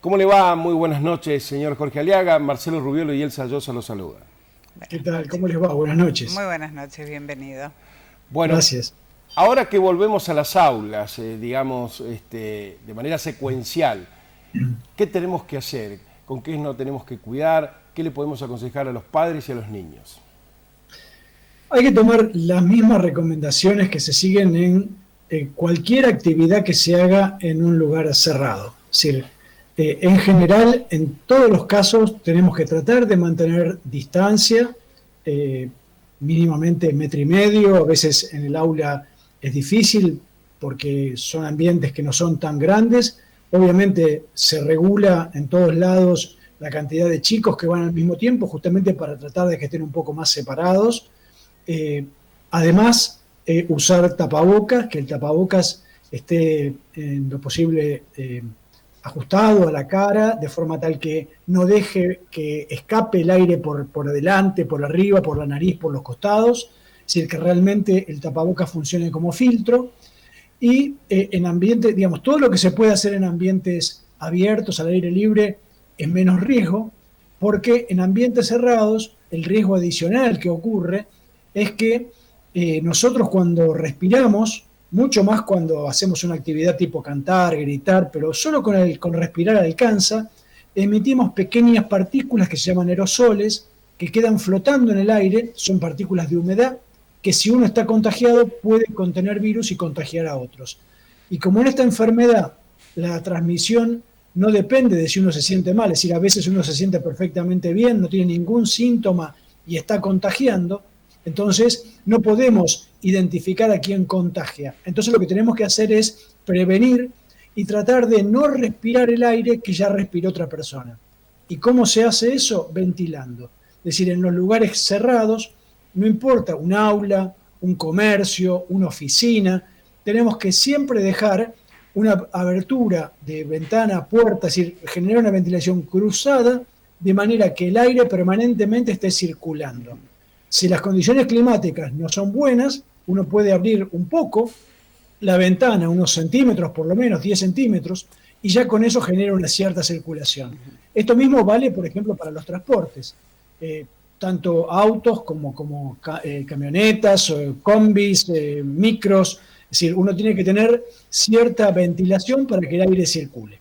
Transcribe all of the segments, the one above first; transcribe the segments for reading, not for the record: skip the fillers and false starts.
¿Cómo le va? Muy buenas noches, señor Jorge Aliaga. Marcelo Rubiolo y Elsa Llosa lo saludan. ¿Qué tal? ¿Cómo les va? Buenas noches. Muy buenas noches, bienvenido. Bueno, Gracias. ahora que volvemos a las aulas, digamos, de manera secuencial, ¿qué tenemos que hacer? ¿Con qué no tenemos que cuidar? ¿Qué le podemos aconsejar a los padres y a los niños? Hay que tomar las mismas recomendaciones que se siguen en cualquier actividad que se haga en un lugar cerrado. Es decir, en general, en todos los casos, tenemos que tratar de mantener distancia, eh, mínimamente metro y medio. A veces en el aula es difícil porque son ambientes que no son tan grandes. Obviamente se regula en todos lados la cantidad de chicos que van al mismo tiempo, justamente para tratar de que estén un poco más separados. Eh, Además, usar tapabocas, que el tapabocas esté en lo posible ajustado a la cara, de forma tal que no deje que escape el aire por adelante, por arriba, por la nariz, por los costados, es decir, que realmente el tapabocas funcione como filtro. Y en ambientes, digamos, todo lo que se puede hacer en ambientes abiertos, al aire libre, es menos riesgo, porque en ambientes cerrados, el riesgo adicional que ocurre es que nosotros cuando respiramos, mucho más cuando hacemos una actividad tipo cantar, gritar, pero solo con respirar alcanza, emitimos pequeñas partículas que se llaman aerosoles, que quedan flotando en el aire, son partículas de humedad, que si uno está contagiado puede contener virus y contagiar a otros. Y como en esta enfermedad la transmisión no depende de si uno se siente mal, es decir, a veces uno se siente perfectamente bien, no tiene ningún síntoma y está contagiando, entonces no podemos identificar a quién contagia. Entonces lo que tenemos que hacer es prevenir y tratar de no respirar el aire que ya respiró otra persona. ¿Y cómo se hace eso? Ventilando. Es decir, en los lugares cerrados, no importa un aula, un comercio, una oficina, tenemos que siempre dejar una abertura de ventana, puerta, es decir, generar una ventilación cruzada de manera que el aire permanentemente esté circulando. Si las condiciones climáticas no son buenas, uno puede abrir un poco la ventana, unos centímetros, por lo menos 10 centímetros, y ya con eso genera una cierta circulación. Esto mismo vale, por ejemplo, para los transportes. Tanto autos como camionetas, combis, micros. Es decir, uno tiene que tener cierta ventilación para que el aire circule.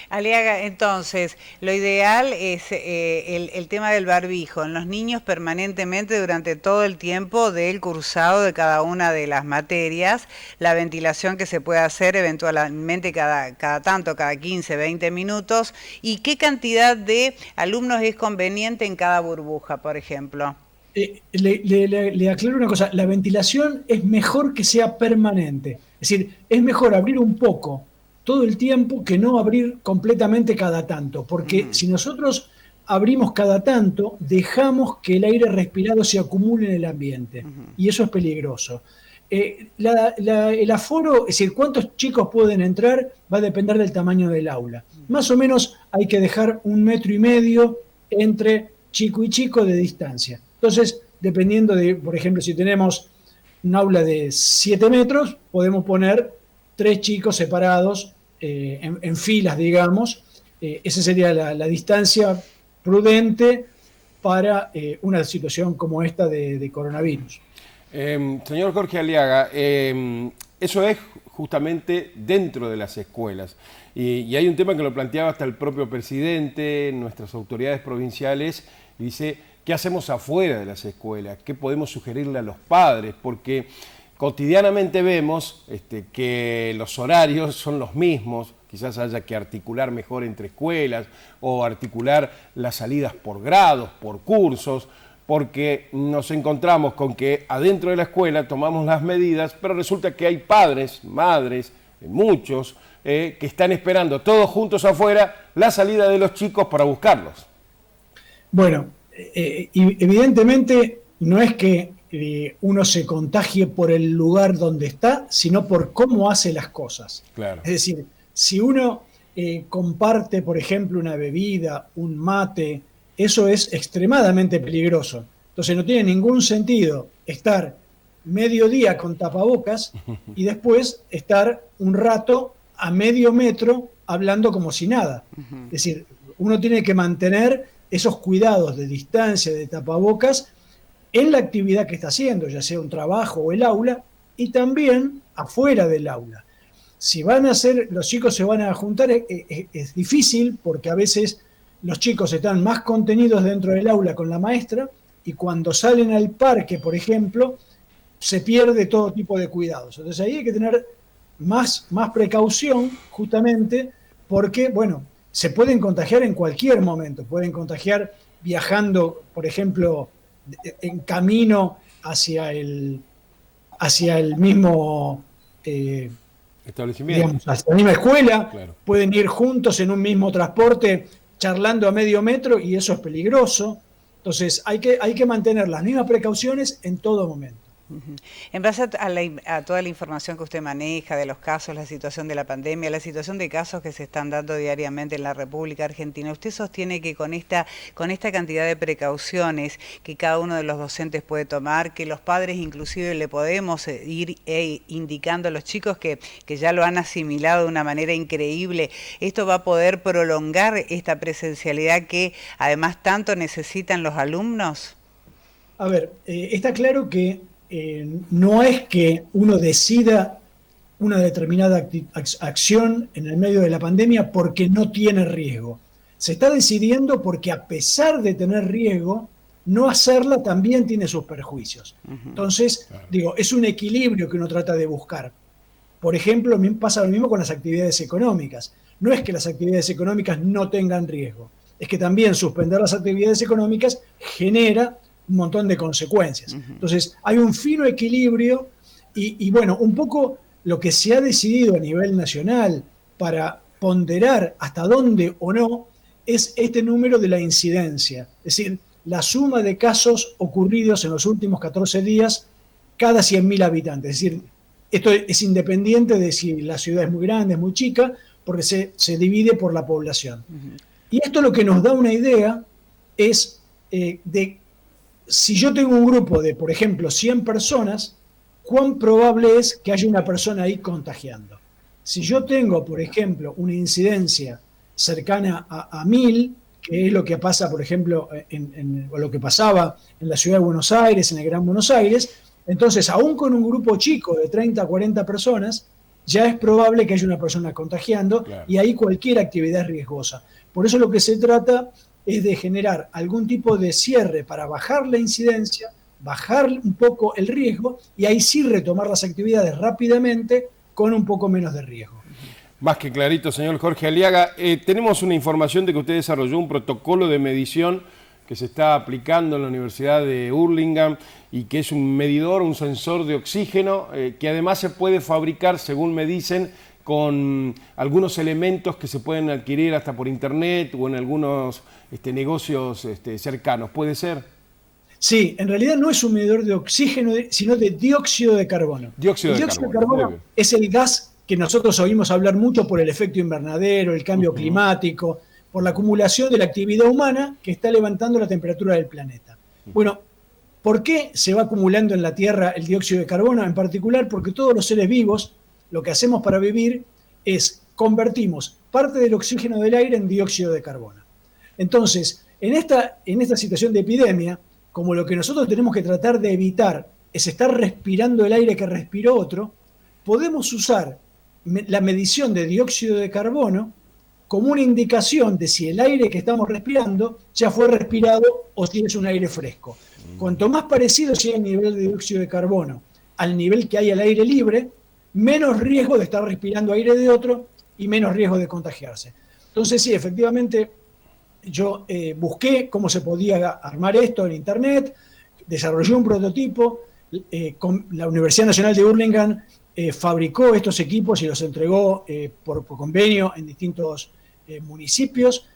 Aliaga, entonces, lo ideal es el tema del barbijo en los niños permanentemente durante todo el tiempo del cursado de cada una de las materias, la ventilación que se puede hacer eventualmente cada 15, 20 minutos, y qué cantidad de alumnos es conveniente en cada burbuja, por ejemplo. Le aclaro una cosa, la ventilación es mejor que sea permanente, es decir, es mejor abrir un poco todo el tiempo que no abrir completamente cada tanto, porque si nosotros abrimos cada tanto, dejamos que el aire respirado se acumule en el ambiente, y eso es peligroso. El aforo, es decir, cuántos chicos pueden entrar, va a depender del tamaño del aula. Más o menos hay que dejar 1,5 metros entre chico y chico de distancia. Entonces, dependiendo de, por ejemplo, si tenemos un aula de 7 metros, podemos poner 3 chicos separados en filas, digamos. Esa sería la distancia prudente para una situación como esta de coronavirus. Señor Jorge Aliaga, eso es justamente dentro de las escuelas. Y hay un tema que lo planteaba hasta el propio presidente, nuestras autoridades provinciales, y dice, ¿qué hacemos afuera de las escuelas? ¿Qué podemos sugerirle a los padres? Porque cotidianamente vemos que los horarios son los mismos, quizás haya que articular mejor entre escuelas o articular las salidas por grados, por cursos, porque nos encontramos con que adentro de la escuela tomamos las medidas, pero resulta que hay padres, madres, muchos, que están esperando todos juntos afuera la salida de los chicos para buscarlos. Bueno, evidentemente no es que uno se contagie por el lugar donde está, sino por cómo hace las cosas. Claro. Es decir, si uno comparte, por ejemplo, una bebida, un mate, eso es extremadamente peligroso. Entonces no tiene ningún sentido estar medio día con tapabocas y después estar un rato a medio metro hablando como si nada. Es decir, uno tiene que mantener esos cuidados de distancia, de tapabocas, en la actividad que está haciendo, ya sea un trabajo o el aula, y también afuera del aula. Si van a hacer, los chicos se van a juntar, es difícil porque a veces los chicos están más contenidos dentro del aula con la maestra y cuando salen al parque, por ejemplo, se pierde todo tipo de cuidados. Entonces ahí hay que tener más precaución justamente porque, bueno, se pueden contagiar en cualquier momento, pueden contagiar viajando, por ejemplo, en camino hacia el mismo establecimiento, digamos, hacia la misma escuela, claro. Pueden ir juntos en un mismo transporte charlando a medio metro y eso es peligroso. Entonces hay que mantener las mismas precauciones en todo momento. En base a toda la información que usted maneja de los casos, la situación de la pandemia, la situación de casos que se están dando diariamente en la República Argentina, ¿usted sostiene que con esta cantidad de precauciones que cada uno de los docentes puede tomar, que los padres inclusive le podemos ir indicando a los chicos que ya lo han asimilado de una manera increíble, esto va a poder prolongar esta presencialidad que además tanto necesitan los alumnos? A ver, está claro que no es que uno decida una determinada acción en el medio de la pandemia porque no tiene riesgo. Se está decidiendo porque a pesar de tener riesgo, no hacerla también tiene sus perjuicios. Entonces, digo, es un equilibrio que uno trata de buscar. Por ejemplo, pasa lo mismo con las actividades económicas. No es que las actividades económicas no tengan riesgo, es que también suspender las actividades económicas genera un montón de consecuencias. Entonces, hay un fino equilibrio y bueno, un poco lo que se ha decidido a nivel nacional para ponderar hasta dónde o no es este número de la incidencia, es decir, la suma de casos ocurridos en los últimos 14 días cada 100.000 habitantes. Es decir, esto es independiente de si la ciudad es muy grande, es muy chica, porque se divide por la población. Y esto lo que nos da una idea es de si yo tengo un grupo de, por ejemplo, 100 personas, ¿cuán probable es que haya una persona ahí contagiando? Si yo tengo, por ejemplo, una incidencia cercana a 1.000, que es lo que pasa, por ejemplo, o lo que pasaba en la ciudad de Buenos Aires, en el Gran Buenos Aires, entonces, aún con un grupo chico de 30 a 40 personas, ya es probable que haya una persona contagiando, claro, y ahí cualquier actividad es riesgosa. Por eso lo que se trata es de generar algún tipo de cierre para bajar la incidencia, bajar un poco el riesgo y ahí sí retomar las actividades rápidamente con un poco menos de riesgo. Más que clarito, señor Jorge Aliaga. Tenemos una información de que usted desarrolló un protocolo de medición que se está aplicando en la Universidad de Hurlingham y que es un medidor, un sensor de oxígeno que además se puede fabricar, según me dicen, con algunos elementos que se pueden adquirir hasta por internet o en algunos negocios cercanos. ¿Puede ser? Sí, en realidad no es un medidor de oxígeno, sino de dióxido de carbono. Dióxido de carbono es el gas que nosotros oímos hablar mucho por el efecto invernadero, el cambio climático, por la acumulación de la actividad humana que está levantando la temperatura del planeta. Bueno, ¿por qué se va acumulando en la Tierra el dióxido de carbono? En particular porque todos los seres vivos lo que hacemos para vivir es convertimos parte del oxígeno del aire en dióxido de carbono. Entonces, en esta situación de epidemia, como lo que nosotros tenemos que tratar de evitar es estar respirando el aire que respiró otro, podemos usar la medición de dióxido de carbono como una indicación de si el aire que estamos respirando ya fue respirado o si es un aire fresco. Cuanto más parecido sea el nivel de dióxido de carbono al nivel que hay al aire libre, menos riesgo de estar respirando aire de otro y menos riesgo de contagiarse. Entonces sí, efectivamente, yo busqué cómo se podía armar esto en internet, desarrollé un prototipo, con la Universidad Nacional de Hurlingham fabricó estos equipos y los entregó por convenio en distintos municipios.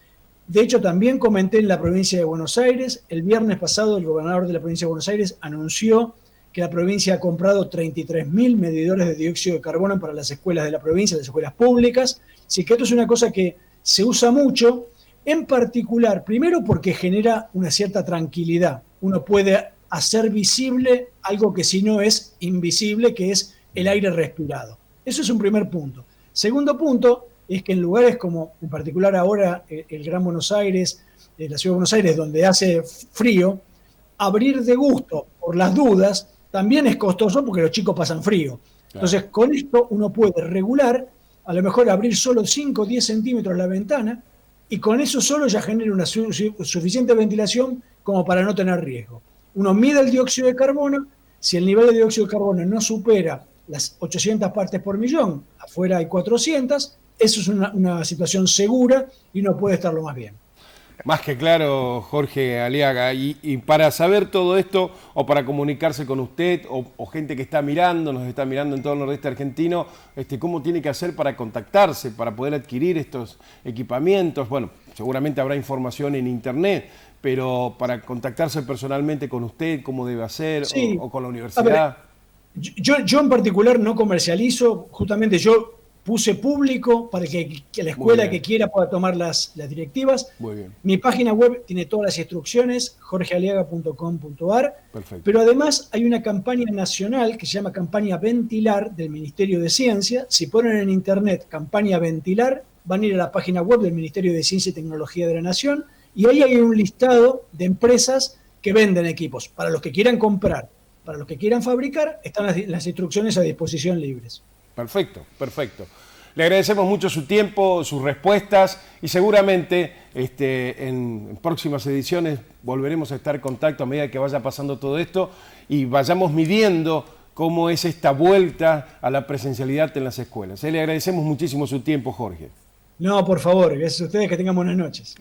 De hecho, también comenté en la provincia de Buenos Aires. El viernes pasado el gobernador de la provincia de Buenos Aires anunció que la provincia ha comprado 33.000 medidores de dióxido de carbono para las escuelas de la provincia, las escuelas públicas. Así que esto es una cosa que se usa mucho, en particular, primero porque genera una cierta tranquilidad. Uno puede hacer visible algo que si no es invisible, que es el aire respirado. Eso es un primer punto. Segundo punto es que en lugares como, en particular ahora, el Gran Buenos Aires, la Ciudad de Buenos Aires, donde hace frío, abrir de gusto por las dudas también es costoso porque los chicos pasan frío. Claro. Entonces, con esto uno puede regular, a lo mejor abrir solo 5 o 10 centímetros la ventana, y con eso solo ya genera una suficiente ventilación como para no tener riesgo. Uno mide el dióxido de carbono, si el nivel de dióxido de carbono no supera las 800 partes por millón, afuera hay 400, eso es una situación segura y uno puede estarlo más bien. Más que claro, Jorge Aliaga. Y para saber todo esto, o para comunicarse con usted, o gente que nos está mirando en todo el nordeste argentino, ¿cómo tiene que hacer para contactarse, para poder adquirir estos equipamientos? Bueno, seguramente habrá información en internet, pero para contactarse personalmente con usted, ¿cómo debe hacer? Sí. O con la universidad. Yo en particular no comercializo, justamente yo puse público para que la escuela que quiera pueda tomar las directivas. Muy bien. Mi página web tiene todas las instrucciones, jorgealiaga.com.ar, Perfecto. pero además hay una campaña nacional que se llama Campaña Ventilar del Ministerio de Ciencia. Si ponen en internet Campaña Ventilar, van a ir a la página web del Ministerio de Ciencia y Tecnología de la Nación, y ahí hay un listado de empresas que venden equipos. Para los que quieran comprar, para los que quieran fabricar, están las instrucciones a disposición libres. Perfecto, perfecto. Le agradecemos mucho su tiempo, sus respuestas, y seguramente en próximas ediciones volveremos a estar en contacto a medida que vaya pasando todo esto y vayamos midiendo cómo es esta vuelta a la presencialidad en las escuelas. Le agradecemos muchísimo su tiempo, Jorge. No, por favor, gracias a ustedes, que tengan buenas noches.